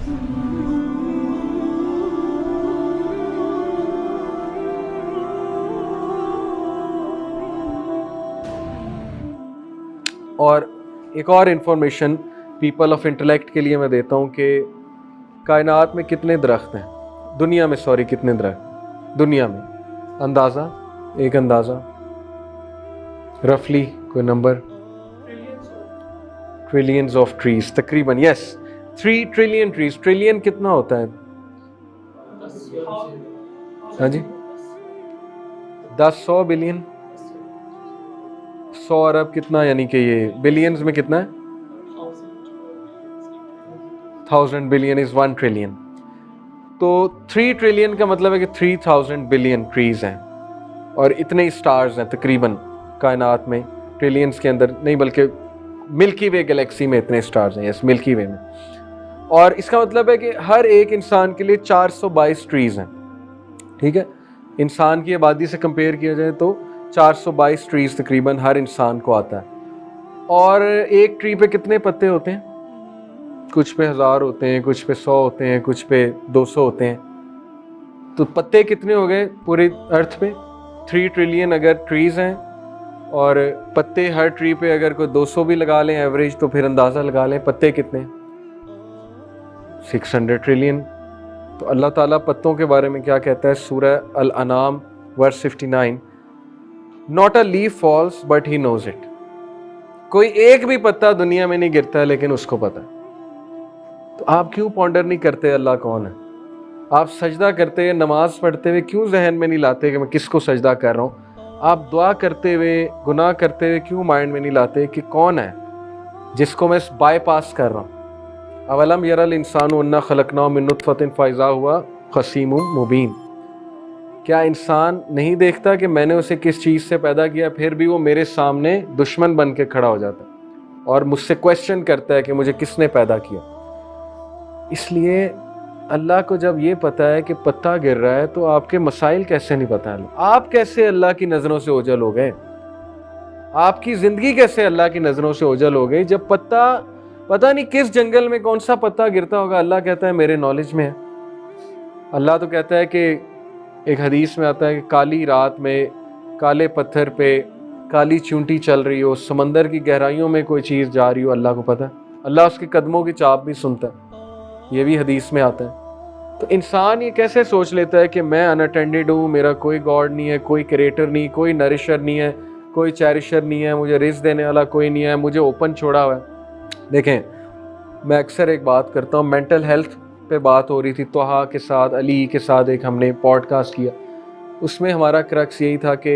اور ایک اور انفارمیشن پیپل آف انٹلیکٹ کے لیے میں دیتا ہوں کہ کائنات میں کتنے درخت ہیں دنیا میں، کتنے درخت دنیا میں، اندازہ، ایک اندازہ رفلی کوئی نمبر؟ ٹریلینز آف ٹریز، تقریباً یس 3 ٹریلین ٹریز. ٹریلین کتنا ہوتا ہے؟ ہاں جی 10 100 بلین، 100 ارب کتنا، یعنی کہ یہ بلینز میں کتنا ہے؟ 1000 بلین از 1 ٹریلین. تو 3 ٹریلین کا مطلب ہے کہ 3000 بلین ٹریز ہیں، اور اتنے اسٹارز ہیں تقریباً کائنات میں. ٹریلینز کے اندر نہیں بلکہ ملکی وے گلیکسی میں اتنے اسٹارز ہیں، یس ملکی وے میں. اور اس کا مطلب ہے کہ ہر ایک انسان کے لیے 422 ٹریز ہیں. ٹھیک ہے، انسان کی آبادی سے کمپیئر کیا جائے تو 422 ٹریز تقریباً ہر انسان کو آتا ہے. اور ایک ٹری پہ کتنے پتے ہوتے ہیں؟ کچھ پہ 1000 ہوتے ہیں، کچھ پہ 100 ہوتے ہیں، کچھ پہ 200 ہوتے ہیں. تو پتے کتنے ہو گئے پوری ارتھ پہ؟ 3 ٹریلین اگر ٹریز ہیں، اور پتے ہر ٹری پہ اگر کوئی 200 بھی لگا لیں ایوریج، تو پھر اندازہ لگا لیں پتے کتنے، 600 ٹریلین. تو اللہ تعالیٰ پتوں کے بارے میں کیا کہتا ہے؟ سورہ الانعام ورس 59، not a leaf falls but he knows it. کوئی ایک بھی پتا دنیا میں نہیں گرتا ہے لیکن اس کو پتا ہے. تو آپ کیوں پونڈر نہیں کرتے اللہ کون ہے؟ آپ سجدہ کرتے ہوئے، نماز پڑھتے ہوئے کیوں ذہن میں نہیں لاتے کہ میں کس کو سجدہ کر رہا ہوں؟ آپ دعا کرتے ہوئے، گناہ کرتے ہوئے کیوں مائنڈ میں نہیں لاتے کہ کون ہے جس کو میں بائی پاس کر رہا ہوں؟ اولم یری الانسان انا خلقناہ من نطفۃ فاذا ہوا خصیم مبین. کیا انسان نہیں دیکھتا کہ میں نے اسے کس چیز سے پیدا کیا، پھر بھی وہ میرے سامنے دشمن بن کے کھڑا ہو جاتا ہے اور مجھ سے کویسچن کرتا ہے کہ مجھے کس نے پیدا کیا؟ اس لیے اللہ کو جب یہ پتا ہے کہ پتا گر رہا ہے تو آپ کے مسائل کیسے نہیں پتا ہے؟ آپ کیسے اللہ کی نظروں سے اوجھل ہو گئے؟ آپ کی زندگی کیسے اللہ کی نظروں سے اوجھل ہو گئی؟ جب پتہ نہیں کس جنگل میں کون سا پتا گرتا ہوگا، اللہ کہتا ہے میرے نالج میں ہے. اللہ تو کہتا ہے کہ ایک حدیث میں آتا ہے کہ کالی رات میں کالے پتھر پہ کالی چونٹی چل رہی ہو، سمندر کی گہرائیوں میں کوئی چیز جا رہی ہو، اللہ کو پتہ ہے. اللہ اس کے قدموں کی چاپ بھی سنتا ہے، یہ بھی حدیث میں آتا ہے. تو انسان یہ کیسے سوچ لیتا ہے کہ میں اناٹینڈڈ ہوں، میرا کوئی گاڈ نہیں ہے، کوئی کریٹر نہیں، کوئی نرشر نہیں ہے، کوئی چیریشر نہیں ہے، مجھے رزق دینے والا کوئی نہیں ہے، مجھے اوپن چھوڑا ہوا ہے. دیکھیں میں اکثر ایک بات کرتا ہوں، مینٹل ہیلتھ پہ بات ہو رہی تھی توہا کے ساتھ، علی کے ساتھ ایک ہم نے پوڈ کاسٹ کیا. اس میں ہمارا کرکس یہی تھا کہ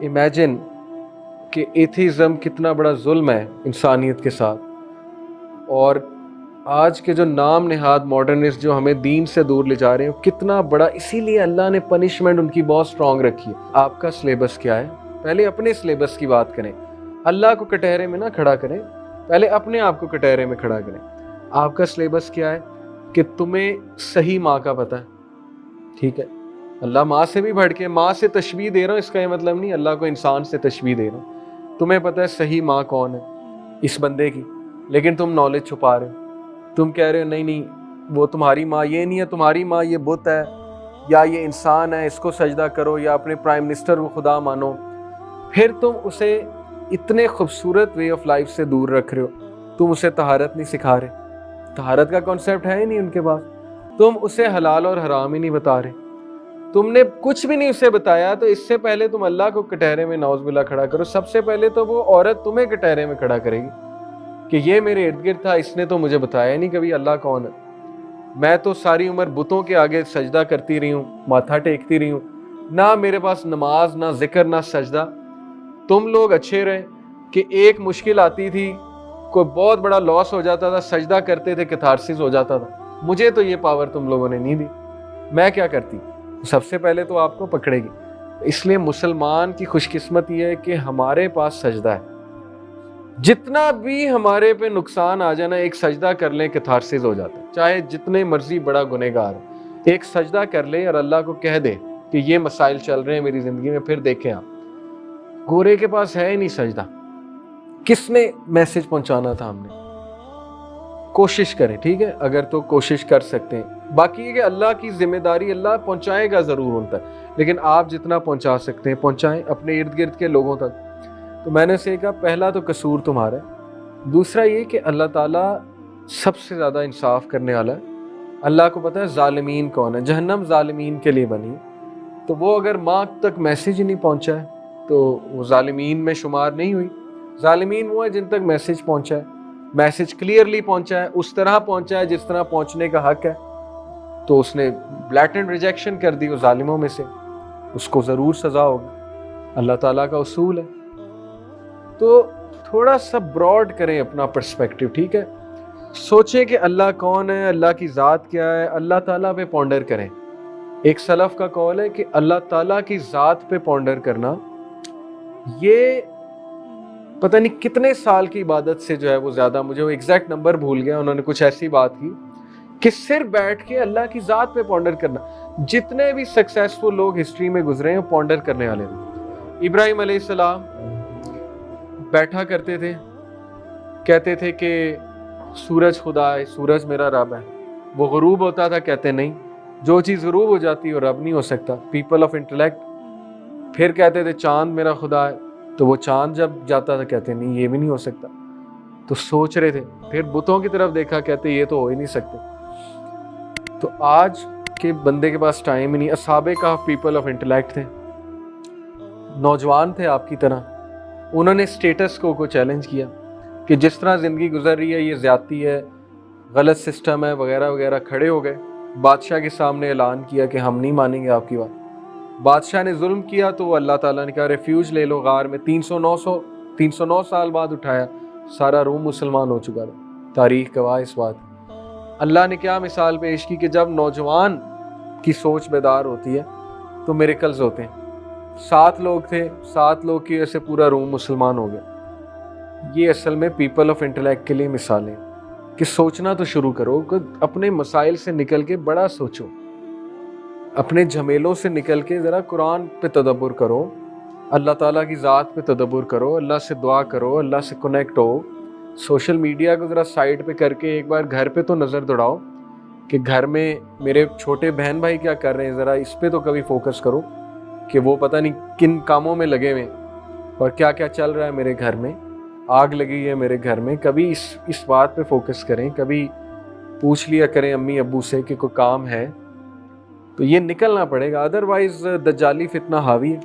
امیجن کہ ایتھیزم کتنا بڑا ظلم ہے انسانیت کے ساتھ، اور آج کے جو نام نہاد ماڈرنسٹ جو ہمیں دین سے دور لے جا رہے ہیں کتنا بڑا. اسی لیے اللہ نے پنشمنٹ ان کی بہت سٹرونگ رکھی ہے. آپ کا سلیبس کیا ہے؟ پہلے اپنے سلیبس کی بات کریں، اللہ کو کٹہرے میں نہ کھڑا کریں، پہلے اپنے آپ کو کٹہرے میں کھڑا کریں. آپ کا سلیبس کیا ہے کہ تمہیں صحیح ماں کا پتہ ہے؟ ٹھیک ہے، اللہ ماں سے بھی بڑھ کے، ماں سے تشبیہ دے رہا ہوں اس کا یہ مطلب نہیں اللہ کو انسان سے تشبیہ دے رہا ہوں. تمہیں پتہ ہے صحیح ماں کون ہے اس بندے کی، لیکن تم نالج چھپا رہے ہو. تم کہہ رہے ہو نہیں وہ تمہاری ماں یہ نہیں ہے، تمہاری ماں یہ بت ہے یا یہ انسان ہے، اس کو سجدہ کرو، یا اپنے پرائم منسٹر کو خدا مانو. پھر تم اسے اتنے خوبصورت وے آف لائف سے دور رکھ رہے ہو. تم اسے طہارت نہیں سکھا رہے، طہارت کا کانسیپٹ ہے ہی نہیں ان کے پاس. تم اسے حلال اور حرام ہی نہیں بتا رہے، تم نے کچھ بھی نہیں اسے بتایا. تو اس سے پہلے تم اللہ کو کٹہرے میں نعوذ باللہ کھڑا کرو، سب سے پہلے تو وہ عورت تمہیں کٹہرے میں کھڑا کرے گی کہ یہ میرے ارد گرد تھا، اس نے تو مجھے بتایا نہیں کبھی اللہ کون ہے. میں تو ساری عمر بتوں کے آگے سجدہ کرتی رہی ہوں، ماتھا ٹیکتی رہی ہوں، نہ میرے پاس نماز، نہ ذکر، نہ سجدہ. تم لوگ اچھے رہے کہ ایک مشکل آتی تھی، کوئی بہت بڑا لاس ہو جاتا تھا، سجدہ کرتے تھے، کیتھارسس ہو جاتا تھا. مجھے تو یہ پاور تم لوگوں نے نہیں دی. میں کیا کرتی؟ سب سے پہلے تو آپ کو پکڑے گی. اس لیے مسلمان کی خوش قسمتی ہے کہ ہمارے پاس سجدہ ہے. جتنا بھی ہمارے پہ نقصان آ جانا، ایک سجدہ کر لیں کیتھارسس ہو جاتا ہے. چاہے جتنے مرضی بڑا گنہگار ہو، ایک سجدہ کر لے اور اللہ کو کہہ دے کہ یہ مسائل چل رہے ہیں میری زندگی میں. پھر دیکھیں آپ، گورے کے پاس ہے ہی نہیں سجدہ، کس نے میسج پہنچانا تھا؟ ہم نے. کوشش کریں, ٹھیک ہے, اگر تو کوشش کر سکتے ہیں. باقی یہ کہ اللہ کی ذمہ داری, اللہ پہنچائے گا ضرور ان تک, لیکن آپ جتنا پہنچا سکتے ہیں پہنچائیں اپنے ارد گرد کے لوگوں تک. تو میں نے اسے کہا پہلا تو قصور تمہارا ہے, دوسرا یہ کہ اللہ تعالیٰ سب سے زیادہ انصاف کرنے والا ہے. اللہ کو پتہ ہے ظالمین کون ہے, جہنم ظالمین کے لیے بنی ہے, تو وہ اگر ماں تک میسیج نہیں پہنچا ہے تو وہ ظالمین میں شمار نہیں ہوئی. ظالمین وہ ہے جن تک میسیج پہنچا ہے, میسیج کلیئرلی پہنچا ہے, اس طرح پہنچا ہے جس طرح پہنچنے کا حق ہے, تو اس نے بلیٹنٹ ریجیکشن کر دی, وہ ظالموں میں سے, اس کو ضرور سزا ہوگی. اللہ تعالیٰ کا اصول ہے. تو تھوڑا سا براڈ کریں اپنا پرسپیکٹیو, ٹھیک ہے, سوچیں کہ اللہ کون ہے, اللہ کی ذات کیا ہے, اللہ تعالیٰ پہ پونڈر کریں. ایک سلف کا قول ہے کہ اللہ تعالیٰ کی ذات پہ پونڈر کرنا یہ پتہ نہیں کتنے سال کی عبادت سے جو ہے وہ زیادہ, مجھے وہ ایگزیکٹ نمبر بھول گیا, انہوں نے کچھ ایسی بات کی کہ صرف بیٹھ کے اللہ کی ذات پہ پونڈر کرنا. جتنے بھی سکسیسفل لوگ ہسٹری میں گزرے ہیں وہ پونڈر کرنے والے ہیں. ابراہیم علیہ السلام بیٹھا کرتے تھے, کہتے تھے کہ سورج خدا ہے, سورج میرا رب ہے. وہ غروب ہوتا تھا, کہتے نہیں, جو چیز غروب ہو جاتی ہے وہ رب نہیں ہو سکتا, پیپل آف انٹلیکٹ. پھر کہتے تھے چاند میرا خدا ہے, تو وہ چاند جب جاتا تھا کہتے نہیں یہ بھی نہیں ہو سکتا. تو سوچ رہے تھے, پھر بتوں کی طرف دیکھا, کہتے یہ تو ہو ہی نہیں سکتے. تو آج کے بندے کے پاس ٹائم ہی نہیں. اصحاب کہف پیپل آف انٹلیکٹ تھے, نوجوان تھے آپ کی طرح, انہوں نے اسٹیٹس کو چیلنج کیا کہ جس طرح زندگی گزر رہی ہے یہ زیادتی ہے, غلط سسٹم ہے وغیرہ وغیرہ. کھڑے ہو گئے, بادشاہ کے سامنے اعلان کیا کہ ہم نہیں مانیں گے آپ کی بات. بادشاہ نے ظلم کیا تو اللہ تعالیٰ نے کہا ریفیوج لے لو غار میں. 309 سال بعد اٹھایا, سارا روم مسلمان ہو چکا تھا. تاریخ گواہ اس بات. اللہ نے کیا مثال پیش کی کہ جب نوجوان کی سوچ بیدار ہوتی ہے تو میریکلز ہوتے ہیں. 7 لوگ تھے, 7 لوگ کی وجہ سے پورا روم مسلمان ہو گیا. یہ اصل میں پیپل آف انٹلیکٹ کے لیے مثالیں کہ سوچنا تو شروع کرو, کہ اپنے مسائل سے نکل کے بڑا سوچو, اپنے جھمیلوں سے نکل کے ذرا قرآن پہ تدبر کرو, اللہ تعالیٰ کی ذات پہ تدبر کرو, اللہ سے دعا کرو, اللہ سے کنیکٹ ہو. سوشل میڈیا کو ذرا سائڈ پہ کر کے ایک بار گھر پہ تو نظر دوڑاؤ کہ گھر میں میرے چھوٹے بہن بھائی کیا کر رہے ہیں, ذرا اس پہ تو کبھی فوکس کرو کہ وہ پتہ نہیں کن کاموں میں لگے ہوئے اور کیا کیا چل رہا ہے میرے گھر میں, آگ لگی ہے میرے گھر میں. کبھی اس بات پہ فوکس کریں, کبھی پوچھ لیا کریں امی ابو سے کہ کوئی کام ہے, تو یہ نکلنا پڑے گا. ادروائز دجالی فتنہ حاوی ہے.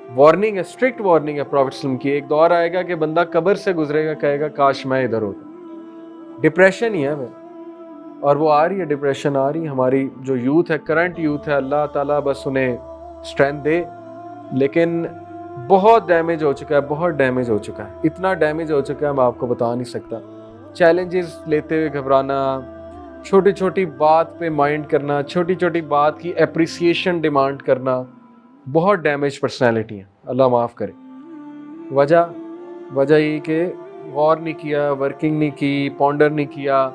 وارننگ ہے, اسٹرکٹ وارننگ ہے پروفیٹ وسلم کی. ایک دور آئے گا کہ بندہ قبر سے گزرے گا, کہے گا کاش میں ادھر ہوتا. ڈپریشن ہی ہے وہ, اور وہ آ رہی ہے, ڈپریشن آ رہی ہے. ہماری جو یوتھ ہے, کرنٹ یوتھ ہے, اللہ تعالیٰ بس انہیں اسٹرینتھ دے, لیکن بہت ڈیمیج ہو چکا ہے, بہت ڈیمیج ہو چکا ہے. اتنا ڈیمیج ہو چکا ہے میں آپ کو بتا نہیں سکتا. چیلنجز لیتے ہوئے گھبرانا, چھوٹی چھوٹی بات پہ مائنڈ کرنا, چھوٹی چھوٹی بات کی اپریسیشن ڈیمانڈ کرنا, بہت ڈیمیج پرسنالٹی ہیں, اللہ معاف کرے. وجہ یہ کہ غور نہیں کیا, ورکنگ نہیں کی, پونڈر نہیں کیا,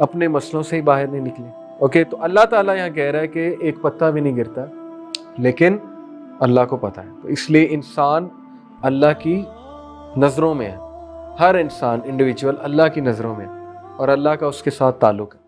اپنے مسئلوں سے ہی باہر نہیں نکلے. اوکے, تو اللہ تعالیٰ یہاں کہہ رہا ہے کہ ایک پتا بھی نہیں گرتا, لیکن اللہ کو پتہ ہے. تو اس لیے انسان اللہ کی نظروں میں ہے, ہر انسان انڈیویجول اللہ کی نظروں میں ہے, اور اللہ کا اس کے ساتھ تعلق ہے.